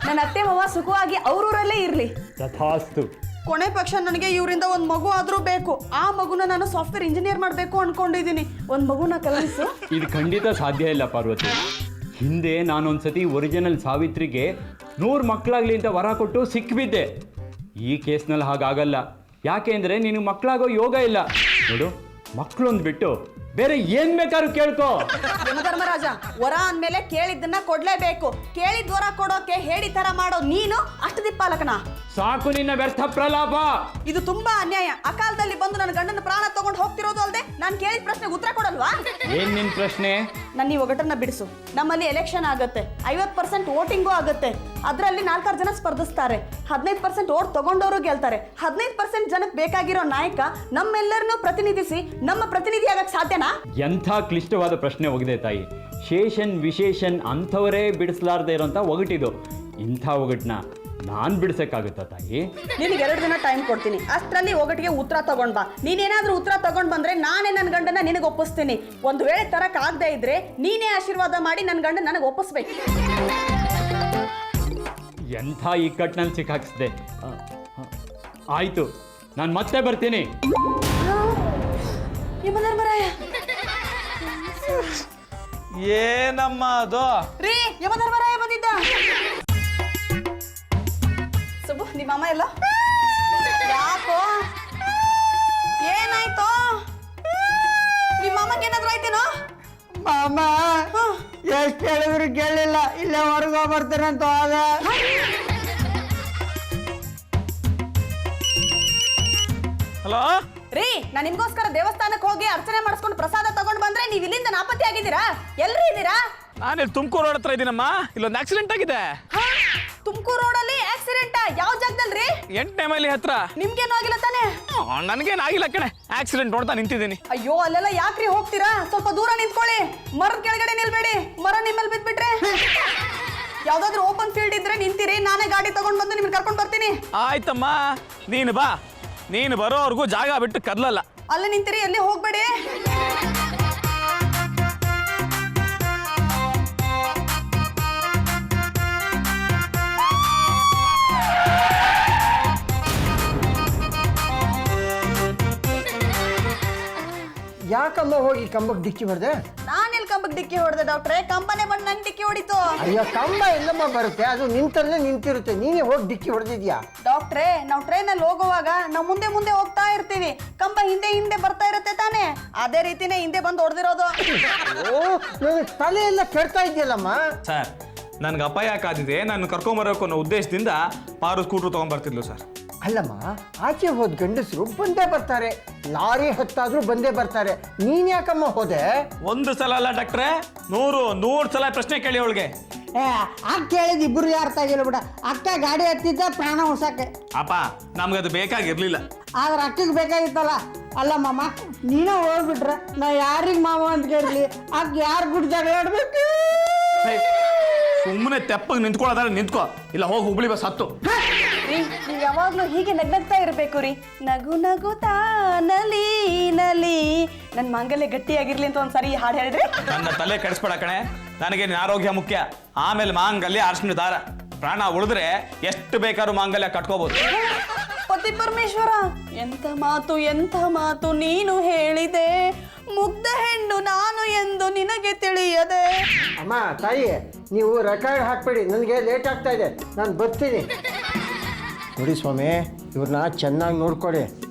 ನನ್ನ ಅತ್ತೆ ಮಾವ ಸುಖವಾಗಿ ಅವ್ರೂರಲ್ಲೇ ಇರ್ಲಿ. ತಥಾಸ್ತು. ಕೊನೆ ಪಕ್ಷ ನನಗೆ ಇವರಿಂದ ಒಂದು ಮಗು ಆದ್ರೂ ಬೇಕು. ಆ ಮಗುನ ನಾನು ಸಾಫ್ಟ್ವೇರ್ ಇಂಜಿನಿಯರ್ ಮಾಡಬೇಕು ಅನ್ಕೊಂಡಿದ್ದೀನಿ. ಒಂದು ಮಗುನ ಕಲಿಸು. ಇದು ಖಂಡಿತ ಸಾಧ್ಯ ಇಲ್ಲ ಪಾರ್ವತಿ. ಹಿಂದೆ ನಾನೊಂದ್ಸತಿ ಒರಿಜಿನಲ್ ಸಾವಿತ್ರಿಗೆ 100 ಮಕ್ಕಳಾಗ್ಲಿ ಅಂತ ವರ ಕೊಟ್ಟು ಸಿಕ್ಬಿದ್ದೆ. ಈ ಕೇಸ್ನಲ್ಲಿ ಹಾಗಾಗಲ್ಲ. ಯಾಕೆ ಅಂದರೆ ನಿನಗೆ ಮಕ್ಕಳಾಗೋ ಯೋಗ ಇಲ್ಲ. ನೋಡು, ಮಕ್ಕಳೊಂದು ಬಿಟ್ಟು ಬೇರೆ ಏನ್ ಬೇಕಾದ್ರೂ ಕೇಳ್ಕೊ. ಯಮಧರ್ಮರಾಜ, ವರ ಅಂದ್ಮೇಲೆ ಕೇಳಿದ್ದನ್ನ ಕೊಡ್ಲೇಬೇಕು. ಕೇಳಿದ್ ವರ ಕೊಡೋಕೆ ಹೇಳಿ ತರ ಮಾಡೋ ನೀನು ಅಷ್ಟು ದಿಪ್ಪಾಲಕನ. ಸಾಕು ನಿನ್ನ ವ್ಯರ್ಥ ಪ್ರಲಾಪ. ಇದು ತುಂಬಾ ಅನ್ಯಾಯ. ಅಕಾಲದಲ್ಲಿ ಬಂದು ನನ್ನ ಗಂಡನ ಪ್ರಾಣ ತಗೊಂಡು ಹೋಗ್ತಿರೋದು ಅಲ್ಲದೆ ನಾನು ಕೇಳಿದ ಪ್ರಶ್ನೆಗೆ ಉತ್ತರ ಕೊಡಲ್ವಾ? ಏನ್ ನಿನ್ ಪ್ರಶ್ನೆ? ನನ್ನ ಈ ಒಗಟನ್ನ ಬಿಡಿಸು. ನಮ್ಮಲ್ಲಿ ಎಲೆಕ್ಷನ್ ಆಗುತ್ತೆ, 50% ವೋಟಿಂಗು ಆಗುತ್ತೆ. ಅದರಲ್ಲಿ 4 ಜನ ಸ್ಪರ್ಧಿಸ್ತಾರೆ. 15% ವೋಟ್ ತಗೊಂಡವರು ಗೆಲ್ತಾರೆ. 15% ಜನಕ್ಕೆ ಬೇಕಾಗಿರೋ ನಾಯಕ ನಮ್ಮೆಲ್ಲರನ್ನೂ ಪ್ರತಿನಿಧಿಸಿ ನಮ್ಮ ಪ್ರತಿನಿಧಿ ಆಗಕ್ಕೆ ಸಾಧ್ಯನಾ? ಎಂಥ ಕ್ಲಿಷ್ಟವಾದ ಪ್ರಶ್ನೆ ಹೋಗಿದೆ ತಾಯಿ. ಶೇಷನ್ ವಿಶೇಷನ್ ಅಂಥವರೇ ಬಿಡಿಸಲಾರದೆ ಇರೋಂಥ ಒಗಟಿದು. ಇಂಥ ಒಗಟನ್ನ ನಾನು ಬಿಡಿಸಕ್ಕಾಗುತ್ತಾ ತಾಯಿ? ನಿನಗೆ 2 ದಿನ ಟೈಮ್ ಕೊಡ್ತೀನಿ. ಅಷ್ಟರಲ್ಲಿ ಒಗಟಿಗೆ ಉತ್ತರ ತಗೊಂಡ್ ಬಾ. ನೀನೇನಾದ್ರೂ ಉತ್ತರ ತಗೊಂಡ್ ಬಂದ್ರೆ ನಾನೇ ನನ್ನ ಗಂಡನ ನಿನಗೆ ಒಪ್ಪಿಸ್ತೀನಿ. ಒಂದು ವೇಳೆ ತರಕ್ ಆಗದೆ ಇದ್ರೆ ನೀನೇ ಆಶೀರ್ವಾದ ಮಾಡಿ ನನ್ನ ಗಂಡ ನನಗೆ ಒಪ್ಪಿಸ್ಬೇಕು. ಎಂಥ ಇಕ್ಕಟ್ಟಿನಲ್ಲಿ ಸಿಕ್ಕಾಕ್ಸಿದೆ. ಆಯ್ತು, ನಾನು ಮತ್ತೆ ಬರ್ತೀನಿ. ಯಮಧರ್ಮರಾಯ, ಏನಮ್ಮ ಅದು? ರೀ ಯಮಧರ್ಮರಾಯ ಬಂದಿದ್ದ. ಸುಬ್ಬು, ನಿಮ್ಮ ಅಮ್ಮ ಎಲ್ಲ ಯಾಕೋ? ಏನಾಯ್ತು? ನಿಮ್ಮ ಅಮ್ಮಗೆ ಏನಾದ್ರು ಆಯ್ತೇನೋ? ಮಾಮ ಎಷ್ಟು ಹೇಳಿದ್ರು ಕೇಳಿಲ್ಲ, ಇಲ್ಲೇ ಹೊರಗೆ ಬರ್ತಾರಂತ ಆಗ. ಹಲೋ ರೀ, ನಾನು ನಿಮ್ಗೋಸ್ಕರ ದೇವಸ್ಥಾನಕ್ಕೆ ಹೋಗಿ ಅರ್ಚನೆ ಮಾಡಿಸ್ಕೊಂಡು ಪ್ರಸಾದ ತಗೊಂಡ್ ಬಂದ್ರೆ ನೀವು ಇಲ್ಲಿಂದ ನಾಪತ್ತೆ ಆಗಿದ್ದೀರಾ? ಎಲ್ರಿ ಇದ್ದೀರಾ? ನಾನು ಇಲ್ಲಿ ತುಮಕೂರು ರೋಡ್ ಹತ್ರ ಇದ್ದೀನಮ್ಮ. ಇಲ್ಲೊಂದು ಆಕ್ಸಿಡೆಂಟ್ ಆಗಿದೆ. ತುಮಕೂರು ರೋಡಲ್ಲಿ ಆಕ್ಸಿಡೆಂಟ್ ಯಾವ ಜಾಗದಲ್ರಿ? 8ನೇ ಮೈಲಿ ಹತ್ರ. ನಿಮ್ಗೇನು ಆಗಿಲ್ಲ ತಾನೇ? ನನಗೇನು ಆಗಿಲ್ಲ ಕಣೆ, ಆಕ್ಸಿಡೆಂಟ್ ನೋಡ್ತಾ ನಿಂತಿದ್ದೀನಿ. ಅಯ್ಯೋ ಅಲ್ಲೆಲ್ಲ ಯಾಕ್ರಿ ಹೋಗ್ತೀರಾ? ಸ್ವಲ್ಪ ದೂರ ನಿಂತ್ಕೊಳ್ಳಿ, ಮರದ ಕೆಳಗಡೆ ನಿಲ್ಬೇಡಿ, ಮರ ನಿಮ್ಮಲ್ಲಿ ಬಿದ್ಬಿಟ್ರೆ. ಯಾವ್ದಾದ್ರು ಓಪನ್ ಫೀಲ್ಡ್ ಇದ್ರೆ ನಿಂತಿರಿ, ನಾನೇ ಗಾಡಿ ತಗೊಂಡ್ ಬಂದು ನಿಮ್ಗೆ ಕರ್ಕೊಂಡು ಬರ್ತೀನಿ. ಆಯ್ತಮ್ಮ, ನೀನು ಬಾ. ನೀನು ಬರೋವರೆಗೂ ಜಾಗ ಬಿಟ್ಟು ಕದ್ಲಲ್ಲ. ಅಲ್ಲೇ ನಿಂತಿರಿ, ಎಲ್ಲಿ ಹೋಗ್ಬೇಡಿ. ಯಾಕಮ್ಮ ಹೋಗಿ ಕಂಬಕ್ಕೆ ಡಿಕ್ಕಿ ಹೊಡೆದೆ? ನಾನೆಲ್ಲಿ ಕಂಬಕ್ಕೆ ಡಿಕ್ಕಿ ಹೊಡೆದೆ ಡಾಕ್ಟ್ರೆ? ಕಂಬನೇ ಬಂದು ನಂಗೆ ಡಿಕ್ಕಿ ಹೊಡಿತು. ಅಯ್ಯೋ, ಕಂಬ ಎಲ್ಲಮ್ಮ ಬರುತ್ತೆ, ಅದು ನಿಂತಲ್ಲೇ ನಿಂತಿರುತ್ತೆ, ನೀನೇ ಹೋಗಿ ಡಿಕ್ಕಿ ಹೊಡೆದಿದ್ಯಾ? ಡಾಕ್ಟ್ರೆ, ನಾವು ಟ್ರೈನಲ್ಲಿ ಹೋಗುವಾಗ ನಾವು ಮುಂದೆ ಮುಂದೆ ಹೋಗ್ತಾ ಇರ್ತೀವಿ, ಕಂಬ ಹಿಂದೆ ಹಿಂದೆ ಬರ್ತಾ ಇರುತ್ತೆ ತಾನೇ, ಅದೇ ರೀತಿನೇ ಹಿಂದೆ ಬಂದು ಹೊಡೆದಿರೋದು. ಓ, ನನಗೆ ತಲೆ ಎಲ್ಲ ಕೆಡ್ತಾ ಇದೆಯಲ್ಲಮ್ಮ. ಸರ್, ನನ್ಗೆ ಅಪಾಯ ಕಾದಿದೆ, ನಾನು ಕರ್ಕೊಂಬರೋಕೆ ಅನ್ನೋ ಉದ್ದೇಶದಿಂದ ಪಾರು ಸ್ಕೂಟ್ರು ತೊಗೊಂಡ್ಬರ್ತಿದ್ಲು ಸರ್. ಅಲ್ಲಮ್ಮ, ಆಚೆ ಹೋದ ಗಂಡಸರು ಬಂದೇ ಬರ್ತಾರೆ, ಲಾರಿ ಹತ್ತಾದ್ರೂ ಬಂದೇ ಬರ್ತಾರೆ, ನೀನ್ ಯಾಕಮ್ಮ ಹೋದೆ? ಒಂದು ಸಲ ಅಲ್ಲ ಡಾಕ್ಟ್ರೆ, 100 ಸಲ ಪ್ರಶ್ನೆ ಕೇಳಿ ಅವಳಿಗೆ. ಅಕ್ಕ ಹೇಳಿದ್ ಇಬ್ರು ಅರ್ಥ ಆಗಿಲ್ಲ ಬಿಡ. ಅಕ್ಕ ಗಾಡಿ ಹತ್ತಿದ್ದ ಪ್ರಾಣ ಉಳ್ಸಕ್ಕೆ. ಅಪ್ಪ, ನಮ್ಗದು ಬೇಕಾಗಿರ್ಲಿಲ್ಲ. ಆದ್ರೆ ಅಕ್ಕಗೆ ಬೇಕಾಗಿತ್ತಲ್ಲ. ಅಲ್ಲ ಮಾಮ, ನೀನೇ ಹೋಗ್ಬಿಟ್ರೆ ನಾ ಯಾರಿಗೆ ಮಾಮ ಅಂತ ಕೇಳಲಿ? ಅಕ್ಕ ಯಾರು ಗುಡ್ ಜಗಳ ಆಡ್ಬೇಕು? ಸುಮ್ಮನೆ ತೆಪ್ಪಗೆ ನಿಂತ್ಕೊಳ್ಳೋದಾದ್ರೆ ನಿಂತ್ಕೋ, ಇಲ್ಲ ಹೋಗಿ ಹುಬ್ಳಿ ಬಸ್ ಹತ್ತು. ನೀವು ಯಾವಾಗ್ಲೂ ಹೀಗೆ ನಗ್ನಗ್ತಾ ಇರ್ಬೇಕು ರೀ. ನಗು ನಗುತ್ತಾ ನಲಿ ನಲಿ, ನನ್ನ ಮಾಂಗಲ್ಯ ಗಟ್ಟಿಯಾಗಿರ್ಲಿ ಅಂತ ಒಂದ್ಸರಿ ಹಾಡು ಹೇಳಿದ್ರಿ. ನನ್ನ ತಲೆ ಕೆಡಿಸ್ಬೇಡ ಕಣೆ, ನನಗೆ ನಿನ್ನ ಆರೋಗ್ಯ ಮುಖ್ಯ. ಆಮೇಲೆ ಮಾಂಗಲ್ಯ ಅರ್ಶಿನ ದಾರ. ಪ್ರಾಣ ಉಳಿದ್ರೆ ಎಷ್ಟು ಬೇಕಾದ್ರೂ ಮಾಂಗಲ್ಯ ಕಟ್ಕೋಬಹುದು. ಪತಿ ಪರಮೇಶ್ವರ, ಎಂಥ ಮಾತು ಎಂಥ ಮಾತು ನೀನು ಹೇಳಿದೆ, ಮುಗ್ಧ ಹೆಣ್ಣು ನಾನು ಎಂದು ನಿನಗೆ ತಿಳಿಯದೆ. ಅಮ್ಮ, ತಾಯಿ, ನೀವು ರೆಕಾರ್ಡ್ ಹಾಕ್ಬೇಡಿ, ನನಗೆ ಲೇಟ್ ಆಗ್ತಾ ಇದೆ, ನಾನು ಬರ್ತೀನಿ. ನೋಡಿ ಸ್ವಾಮಿ, ಇವ್ರನ್ನ ಚೆನ್ನಾಗಿ ನೋಡ್ಕೊಳ್ಳಿ,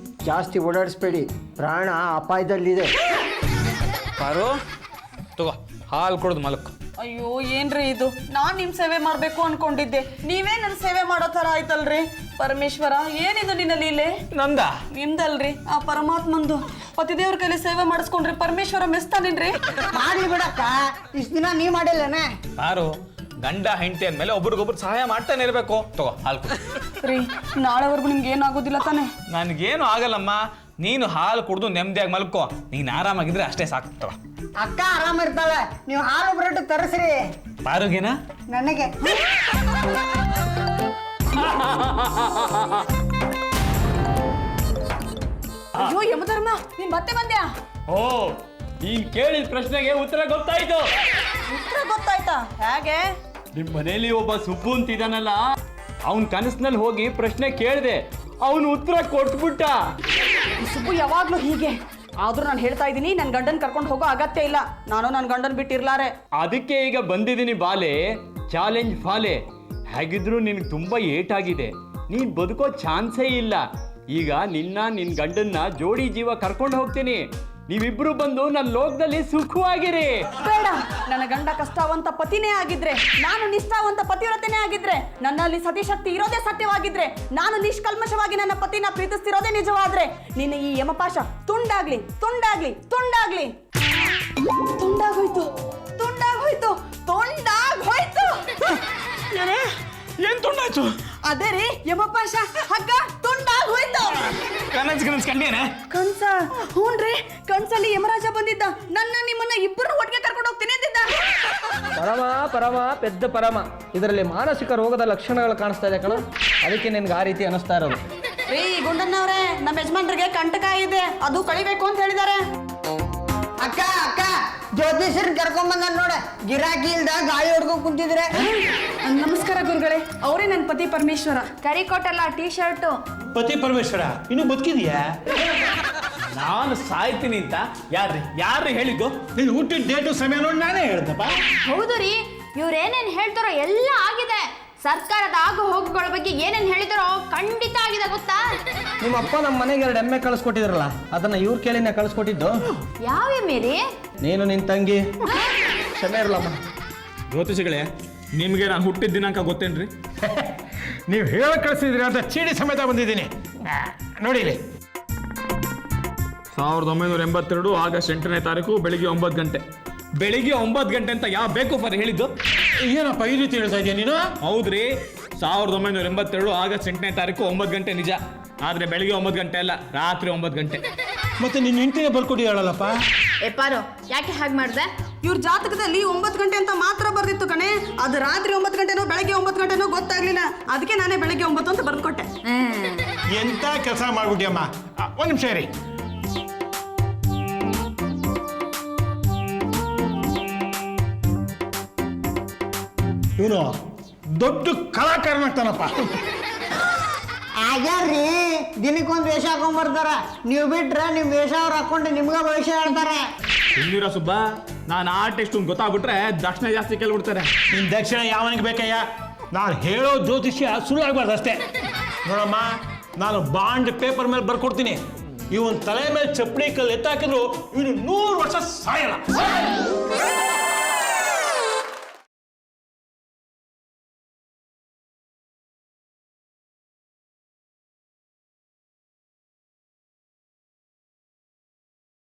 ಜಾಸ್ತಿ ಓಡಾಡಿಸ್ಬೇಡಿ, ಪ್ರಾಣ ಅಪಾಯದಲ್ಲಿದೆ. ಪಾರು, ತಗೋ ಹಾಲು ಕುಡಿದು ಮಲಕ್ಕು. ಅಯ್ಯೋ, ಏನ್ರಿ ಇದು? ನಾನ್ ನಿಮ್ ಸೇವೆ ಮಾಡ್ಬೇಕು ಅನ್ಕೊಂಡಿದ್ದೆ, ನೀವೇ ನನ್ನ ಸೇವೆ ಮಾಡೋ ತರ ಆಯ್ತಲ್ರಿ. ಪರಮೇಶ್ವರ, ಏನಿದು ನಿನ್ನ ಲೀಲೆ? ನಂದ ನಿಮ್ದಲ್ರಿ, ಆ ಪರಮಾತ್ಮಂದು. ಪತಿದೇವ್ರ ಕೈಲಿ ಸೇವೆ ಮಾಡಿಸ್ಕೊಂಡ್ರಿ ಪರಮೇಶ್ವರ ಮೆಸ್ತಾನೇನ್ರಿ? ಮಾಡಿ ಬಿಡಕ್ಕ, ಇಷ್ಟ ದಿನ ನೀ ಮಾಡಿಲ್ಲನೆ. ಪಾರು, ಗಂಡ ಹೆಂಡತಿ ಅಂದ್ಮೇಲೆ ಒಬ್ರಿಗೊಬ್ರು ಸಹಾಯ ಮಾಡ್ತಾನೆ ಇರಬೇಕು. ತಗೋ ಹಾಲು ಕುಡಿ. ರೀ, ನಾಳೆವರೆಗೂ ನಿಮ್ಗೆ ಏನಾಗೋದಿಲ್ಲ ತಾನೆ? ನನಗೇನು ಆಗಲ್ಲಮ್ಮ, ನೀನು ಹಾಲು ಕುಡಿದು ನೆಮ್ಮದಿಯಾಗಿ ಮಲ್ಕೋ. ನೀನು ಆರಾಮಾಗಿದ್ರೆ ಅಷ್ಟೇ ಸಾಕು. ತಗೋ. ಅಕ್ಕ ಆರಾಮ ಇರ್ತಾಳೆ, ನೀವು ಹಾಲು ಬ್ರೆಡ್ ತರಿಸ್ರಿ ಪಾರುಗೇನ ನನಗೆ. ಅಯ್ಯೋ ಯಮಧರ್ಮ, ನೀನ್ ಮತ್ತೆ ಬಂದ್ಯಾ? ಓ, ನೀನ್ ಕೇಳಿದ ಪ್ರಶ್ನೆಗೆ ಉತ್ತರ ಗೊತ್ತಾಯ್ತು. ಉತ್ತರ ಗೊತ್ತಾಯ್ತಾ? ಹೇಗೆ? ನಿಮ್ ಮನೇಲಿ ಒಬ್ಬ ಸುಬ್ಬು ಅಂತಿದಾನಲ್ಲ, ಅವನ್ ಕನಸಿನಲ್ಲಿ ಹೋಗಿ ಪ್ರಶ್ನೆ ಕೇಳಿದೆ, ಅವನು ಉತ್ತರ ಕೊಟ್ಬಿಟ್ಟ. ಈ ಸುಬ್ಬು ಯಾವಾಗ್ಲೂ ಹೀಗೆ. ಆದ್ರೂ ನಾನು ಹೇಳ್ತಾ ಇದ್ದೀನಿ, ನನ್ನ ಗಂಡನ್ ಕರ್ಕೊಂಡು ಹೋಗೋ ಅಗತ್ಯ ಇಲ್ಲ. ನಾನು ನನ್ನ ಗಂಡನ್ ಬಿಟ್ಟಿರ್ಲಾರೆ. ಅದಕ್ಕೆ ಈಗ ಬಂದಿದ್ದೀನಿ ಬಾಲೆ, ಚಾಲೆಂಜ್ ಫಾಲೆ. ಹೇಗಿದ್ರು ನಿನ್ಗೆ ತುಂಬಾ ಏಟಾಗಿದೆ, ನೀನ್ ಬದುಕೋ ಚಾನ್ಸೇ ಇಲ್ಲ. ಈಗ ನಿನ್ನ ಗಂಡನ್ನ ಜೋಡಿ ಜೀವ ಕರ್ಕೊಂಡು ಹೋಗ್ತೀನಿ. ನೀವಿಬ್ರು ಬಂದು ನನ್ನ ಲೋಕದಲ್ಲಿ ಸುಖವಾಗಿರಿ. ಬೇಡ, ನನ್ನ ಗಂಡ ಕಷ್ಟವಂತ ಪತಿನೇ ಆಗಿದ್ರೆ, ನಾನು ನಿಷ್ಠಾವಂತ ಪತಿವ್ರತೆನೇ ಆಗಿದ್ರೆ, ನನ್ನಲ್ಲಿ ಸತಿಶಕ್ತಿ ಇರೋದೇ ಸತ್ಯವಾಗಿದ್ರೆ, ನಾನು ನಿಷ್ಕಲ್ಮಶವಾಗಿ ನನ್ನ ಪತಿನ ಪ್ರೀತಿಸ್ತಿರೋದೇ ನಿಜವಾದ್ರೆ, ನಿನ್ನ ಈ ಯಮಪಾಶ ತುಂಡಾಗ್ಲಿ ತುಂಡಾಗ್ಲಿ ತುಂಡಾಗ್ಲಿ. ತುಂಡಾಗೋಯ್ತು ತುಂಡಾಗೋಯ್ತು ತುಂಡಾಗೋಯ್ತು. ಏನ್ ತುಂಡಾಯ್ತು? ಅದೇ ರೀ, ಯಮಪಾಶ ಹಗ್ಗ ತುಂಡಾಗೋಯ್ತು. ಕನಸು ಕಂಡೇನೆ? ಕನ್ಸ? ಹೂನ್ರಿ, ಕನ್ಸಲ್ಲಿ ಯಮರಾಜ ಬಂದಿದ್ದ, ನಿಮ್ಮನ್ನ ಇಬ್ಬರು ಒಟ್ಟಿಗೆ ಕರ್ಕೊಂಡು ಹೋಗ್ತೀನಿ ಅಂದಿದ್ದ. ಪರಮ ಪೆದ್ದ ಪರಮ. ಇದರಲ್ಲಿ ಮಾನಸಿಕ ರೋಗದ ಲಕ್ಷಣಗಳು ಕಾಣಿಸ್ತಾ ಇದೆ ಕಣ, ಅದಕ್ಕೆ ನಿನ್ಗೆ ಆ ರೀತಿ ಅನಿಸ್ತಾ ಇರೋದು. ರೀ ಗುಂಡಣ್ಣವ್ರೆ, ನಮ್ಮ ಯಜಮಾನ್ರಿಗೆ ಕಂಟಕ ಇದೆ, ಅದು ಕಳಿಬೇಕು ಅಂತ ಹೇಳಿದ್ದಾರೆ. ಅಕ್ಕ ಅಕ್ಕ, ಜ್ಯೋತಿಷರ್ ಕರ್ಕೊಂಬಂದ ನೋಡ, ಗಿರಾಕಿ ಇಲ್ದ ಗಾಳಿ ಹೊಡ್ಕೊಂಡ್ ಕುಂತಿದ್ರೆ. ನಮಸ್ಕಾರ ಗುರುಗಳೇ, ಅವರೇ ನನ್ನ ಪತಿ ಪರಮೇಶ್ವರ. ಕರಿ ಕೊಟ್ಟಲ್ಲ ಟೀ ಶರ್ಟು. ಪತಿ ಪರಮೇಶ್ವರ, ಇನ್ನು ಬದುಕಿದೆಯಾ? ನಾನು ಸಾಯ್ತೀನಿ ಅಂತ ಯಾರ್ರಿ ಹೇಳಿದ್ದು? ನೀನು ಹುಟ್ಟಿದ ಡೇಟು ಸಮಯ ನೋಡಿ ನಾನೇ ಹೇಳ್ದಪ್ಪ. ಹೌದು ರೀ, ಇವ್ರೇನೇನ್ ಹೇಳ್ತಾರೋ ಎಲ್ಲ ಆಗಿದೆ. ಸರ್ಕಾರದ ಆಗು ಹೋಗುಗಳ ಬಗ್ಗೆ ಏನೇನ್ ಹೇಳಿದಾರೋ ಖಂಡಿತ ಆಗಿದೆ, ಗೊತ್ತಾ? ನಿಮ್ಮಪ್ಪ ನಮ್ಮ ಮನೆಗೆ 2 ಎಮ್ಮೆ ಕಳಿಸ್ಕೊಟ್ಟಿದ್ರಲ್ಲ, ಅದನ್ನ ಇವ್ರ ಕೇಳಿನೇ ಕಳಿಸ್ಕೊಟ್ಟಿದ್ದು. ಯಾವ ಮೇರಿ? ನೀನು ನಿನ್ ತಂಗಿ. ಕ್ಷಮೆ ಇರಲಮ್ಮ. ಜ್ಯೋತಿಷಿಗಳೇ, ನಿಮಗೆ ನಾನು ಹುಟ್ಟಿದ ದಿನಾಂಕ ಗೊತ್ತೇನ್ರಿ? ನೀವು ಹೇಳ ಕಳಿಸಿದ್ರಿ ಅಂತ ಚೀಟಿ ಸಮೇತ ಬಂದಿದ್ದೀನಿ, ನೋಡಿಲಿ. 1982 ಆಗಸ್ಟ್ 8ನೇ ತಾರೀಕು ಬೆಳಿಗ್ಗೆ 9 ಗಂಟೆ. ಬೆಳಿಗ್ಗೆ 9 ಗಂಟೆ ಅಂತ ಯಾವ ಬೇಕು ಫರ್ ಹೇಳಿದ್ದು? ಏನಪ್ಪ ಈ ರೀತಿ ಹೇಳ್ತಾ ಇದೀಯ ನೀನು? ಹೌದ್ರಿ, 1982 ಆಗಸ್ಟ್ 8ನೇ ತಾರೀಕು 9 ಗಂಟೆ ನಿಜ. ಆದ್ರೆ ಬೆಳಿಗ್ಗೆ 9 ಗಂಟೆ ಅಲ್ಲ, ರಾತ್ರಿ 9 ಗಂಟೆ. ಮತ್ತೆ ನಿನ್ನ ಹೆಂಡತಿನೇ ಬರ್ಕೊಟ್ಟಿದ್ದಾಳಲ್ಲಪ್ಪ. ಎಪ್ಪಾರೋ ಯಾಕೆ ಹಾಗೆ ಮಾಡಿದೆ? ಇವ್ರ ಜಾತಕದಲ್ಲಿ 9 ಗಂಟೆ ಅಂತ ಮಾತ್ರ ಬರ್ದಿತ್ತು ಕಣೆ. ಅದು ರಾತ್ರಿ 9 ಗಂಟೆನೋ ಬೆಳಗ್ಗೆ 9 ಗಂಟೆನೋ ಗೊತ್ತಾಗ್ಲಿಲ್ಲ. ಅದಕ್ಕೆ ನಾನೇ ಬೆಳಗ್ಗೆ 9 ಅಂತ ಬರ್ದ್ಕೊಟ್ಟೆ. ಎಂತ ಕೆಲಸ ಮಾಡ್ಬಿಟ್ಟಿಯಮ್ಮ. ಒಂದು ನಿಮಿಷ ರೀ. ಇವನು ದೊಡ್ಡ ಕಲಾಕಾರನಾಗ್ತಾನಪ್ಪ. ಆಗ್ಯಾರ್ರಿ, ದಿನಕ್ಕೊಂದು ವೇಷ ಹಾಕೊಂಡ್ಬರ್ತಾರ. ನೀವು ಬಿಟ್ರೆ ನಿಮ್ಮ ವೇಷ ಅವ್ರು ಹಾಕೊಂಡು ನಿಮ್ಗೆ ಭವಿಷ್ಯ ಹೇಳ್ತಾರೆ. ಇಲ್ಲಿರೋ ಸುಬ್ಬ, ನಾನು ಆರ್ಟಿಸ್ಟ್ ಗೊತ್ತಾಗ್ಬಿಟ್ರೆ ದಕ್ಷಿಣ ಜಾಸ್ತಿ ಕೇಳ್ಬಿಡ್ತಾರೆ. ನಿನ್ನ ದಕ್ಷಿಣ ಯಾವನಿಗೆ ಬೇಕಯ್ಯ? ನಾನು ಹೇಳೋ ಜ್ಯೋತಿಷ್ಯ ಸುಳ್ಳಾಗಬಾರ್ದು ಅಷ್ಟೇ. ನೋಡಮ್ಮ, ನಾನು ಬಾಂಡ್ ಪೇಪರ್ ಮೇಲೆ ಬರ್ಕೊಡ್ತೀನಿ. ಇವನ್ ತಲೆ ಮೇಲೆ ಚಪ್ಪಡಿ ಕಲ್ಲು ಎತ್ತಾಕಿದ್ರು ಇವನು 100 ವರ್ಷ ಸಾಯಲ್ಲ.